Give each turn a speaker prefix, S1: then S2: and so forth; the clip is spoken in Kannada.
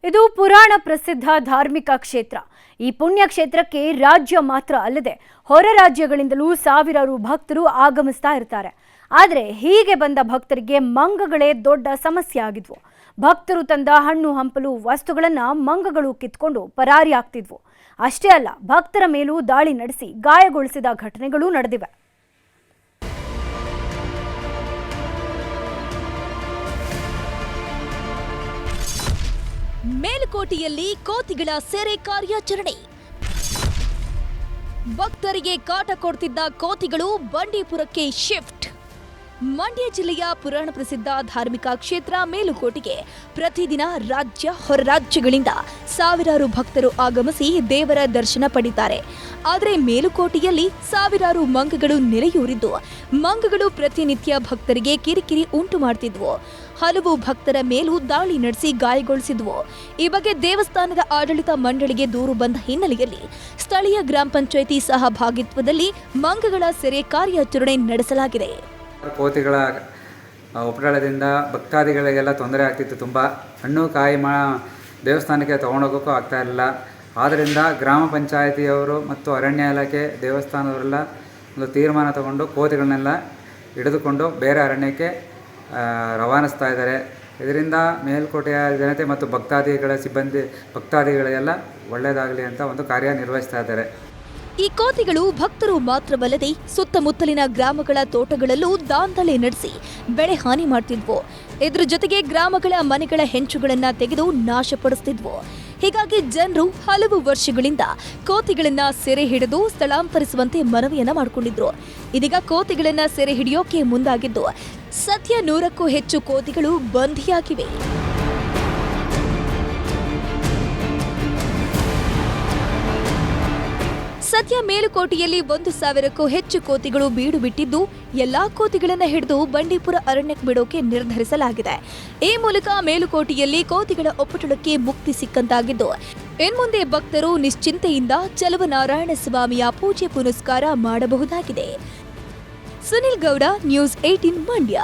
S1: ಇದು ಪುರಾಣ ಪ್ರಸಿದ್ಧ ಧಾರ್ಮಿಕ ಕ್ಷೇತ್ರ. ಈ ಪುಣ್ಯ ಕ್ಷೇತ್ರಕ್ಕೆ ರಾಜ್ಯ ಮಾತ್ರ ಅಲ್ಲದೆ ಹೊರ ರಾಜ್ಯಗಳಿಂದಲೂ ಸಾವಿರಾರು ಭಕ್ತರು ಆಗಮಿಸ್ತಾ ಇರ್ತಾರೆ. ಆದರೆ ಹೀಗೆ ಬಂದ ಭಕ್ತರಿಗೆ ಮಂಗಗಳೇ ದೊಡ್ಡ ಸಮಸ್ಯೆ ಆಗಿದ್ವು. ಭಕ್ತರು ತಂದ ಹಣ್ಣು ಹಂಪಲು ವಸ್ತುಗಳನ್ನ ಮಂಗಗಳು ಕಿತ್ಕೊಂಡು ಪರಾರಿ ಆಗ್ತಿದ್ವು. ಅಷ್ಟೇ ಅಲ್ಲ, ಭಕ್ತರ ಮೇಲೂ ದಾಳಿ ನಡೆಸಿ ಗಾಯಗೊಳಿಸಿದ ಘಟನೆಗಳೂ ನಡೆದಿವೆ.
S2: ಮೇಲುಕೋಟೆಯಲ್ಲಿ ಕೋತಿಗಳ ಸೆರೆ ಕಾರ್ಯಾಚರಣೆ. ಭಕ್ತರಿಗೆ ಕಾಟ ಕೊಡ್ತಿದ್ದ ಕೋತಿಗಳು ಬಂಡೀಪುರಕ್ಕೆ ಶಿಫ್ಟ್. ಮಂಡ್ಯ ಜಿಲ್ಲೆಯ ಪುರಾಣ ಪ್ರಸಿದ್ಧ ಧಾರ್ಮಿಕ ಕ್ಷೇತ್ರ ಮೇಲುಕೋಟೆಗೆ ಪ್ರತಿದಿನ ರಾಜ್ಯ ಹೊರ ರಾಜ್ಯಗಳಿಂದ ಸಾವಿರಾರು ಭಕ್ತರು ಆಗಮಿಸಿ ದೇವರ ದರ್ಶನ ಪಡೆಯುತ್ತಾರೆ. ಆದರೆ ಮೇಲುಕೋಟೆಯಲ್ಲಿ ಸಾವಿರಾರು ಮಂಗಗಳು ನೆಲೆಯೂರಿದ್ದು ಮಂಗಗಳು ಪ್ರತಿನಿತ್ಯ ಭಕ್ತರಿಗೆ ಕಿರಿಕಿರಿ ಉಂಟು ಮಾಡ್ತಿದ್ವು. ಹಲವು ಭಕ್ತರ ಮೇಲೂ ದಾಳಿ ನಡೆಸಿ ಗಾಯಗೊಳಿಸಿದ್ವು. ಈ ಬಗ್ಗೆ ದೇವಸ್ಥಾನದ ಆಡಳಿತ ಮಂಡಳಿಗೆ ದೂರು ಬಂದ ಹಿನ್ನೆಲೆಯಲ್ಲಿ ಸ್ಥಳೀಯ ಗ್ರಾಮ ಪಂಚಾಯಿತಿ ಸಹಭಾಗಿತ್ವದಲ್ಲಿ ಮಂಗಗಳ ಸೆರೆ ಕಾರ್ಯಾಚರಣೆ ನಡೆಸಲಾಗಿದೆ.
S3: ಕೋತಿಗಳ ಉಪಟಳದಿಂದ ಭಕ್ತಾದಿಗಳಿಗೆಲ್ಲ ತೊಂದರೆ ಆಗ್ತಿತ್ತು. ತುಂಬ ಹಣ್ಣು ಕಾಯಿ ದೇವಸ್ಥಾನಕ್ಕೆ ತೊಗೊಂಡೋಗೋಕ್ಕೂ ಆಗ್ತಾ ಇರಲಿಲ್ಲ. ಆದ್ದರಿಂದ ಗ್ರಾಮ ಪಂಚಾಯಿತಿಯವರು ಮತ್ತು ಅರಣ್ಯ ಇಲಾಖೆ ದೇವಸ್ಥಾನದವರೆಲ್ಲ ಒಂದು ತೀರ್ಮಾನ ತಗೊಂಡು ಕೋತಿಗಳನ್ನೆಲ್ಲ ಹಿಡಿದುಕೊಂಡು ಬೇರೆ ಅರಣ್ಯಕ್ಕೆ ರವಾನಿಸ್ತಾ ಇದ್ದಾರೆ. ಇದರಿಂದ ಮೇಲ್ಕೋಟೆಯ ಜನತೆ ಮತ್ತು ಭಕ್ತಾದಿಗಳಿಗೆಲ್ಲ ಒಳ್ಳೆಯದಾಗಲಿ ಅಂತ ಒಂದು ಕಾರ್ಯನಿರ್ವಹಿಸ್ತಾ ಇದ್ದಾರೆ.
S2: ಈ ಕೋತಿಗಳು ಭಕ್ತರು ಮಾತ್ರವಲ್ಲದೆ ಸುತ್ತಮುತ್ತಲಿನ ಗ್ರಾಮಗಳ ತೋಟಗಳಲ್ಲೂ ದಾಂಧಲೆ ನಡೆಸಿ ಬೆಳೆ ಹಾನಿ ಮಾಡ್ತಿದ್ವು. ಇದರ ಜೊತೆಗೆ ಗ್ರಾಮಗಳ ಮನೆಗಳ ಹೆಂಚುಗಳನ್ನ ತೆಗೆದು ನಾಶಪಡಿಸ್ತಿದ್ವು. ಹೀಗಾಗಿ ಜನರು ಹಲವು ವರ್ಷಗಳಿಂದ ಕೋತಿಗಳನ್ನ ಸೆರೆ ಹಿಡಿದು ಸ್ಥಳಾಂತರಿಸುವಂತೆ ಮನವಿಯನ್ನ ಮಾಡಿಕೊಂಡಿದ್ರು. ಇದೀಗ ಕೋತಿಗಳನ್ನ ಸೆರೆ ಹಿಡಿಯೋಕೆ ಮುಂದಾಗಿದ್ದು ಸದ್ಯ 100ಕ್ಕೂ ಹೆಚ್ಚು ಕೋತಿಗಳು ಬಂಧಿಯಾಗಿವೆ. ಸದ್ಯ ಮೇಲುಕೋಟೆಯಲ್ಲಿ 1,000ಕ್ಕೂ ಹೆಚ್ಚು ಕೋತಿಗಳು ಬೀಡು ಬಿಟ್ಟಿದ್ದು ಎಲ್ಲಾ ಕೋತಿಗಳನ್ನ ಹಿಡಿದು ಬಂಡೀಪುರ ಅರಣ್ಯಕ್ಕೆ ಬಿಡೋಕೆ ನಿರ್ಧರಿಸಲಾಗಿದೆ. ಈ ಮೂಲಕ ಮೇಲುಕೋಟೆಯಲ್ಲಿ ಕೋತಿಗಳ ಒಪ್ಪಟಳಕ್ಕೆ ಮುಕ್ತಿ ಸಿಕ್ಕಂತಾಗಿದ್ದು ಇನ್ಮುಂದೆ ಭಕ್ತರು ನಿಶ್ಚಿಂತೆಯಿಂದ ಚಲುವನಾರಾಯಣ ಸ್ವಾಮಿಯ ಪೂಜೆ ಪುನಸ್ಕಾರ ಮಾಡಬಹುದಾಗಿದೆ. ಸುನಿಲ್ ಗೌಡ, ನ್ಯೂಸ್ 18 ಮಂಡ್ಯ.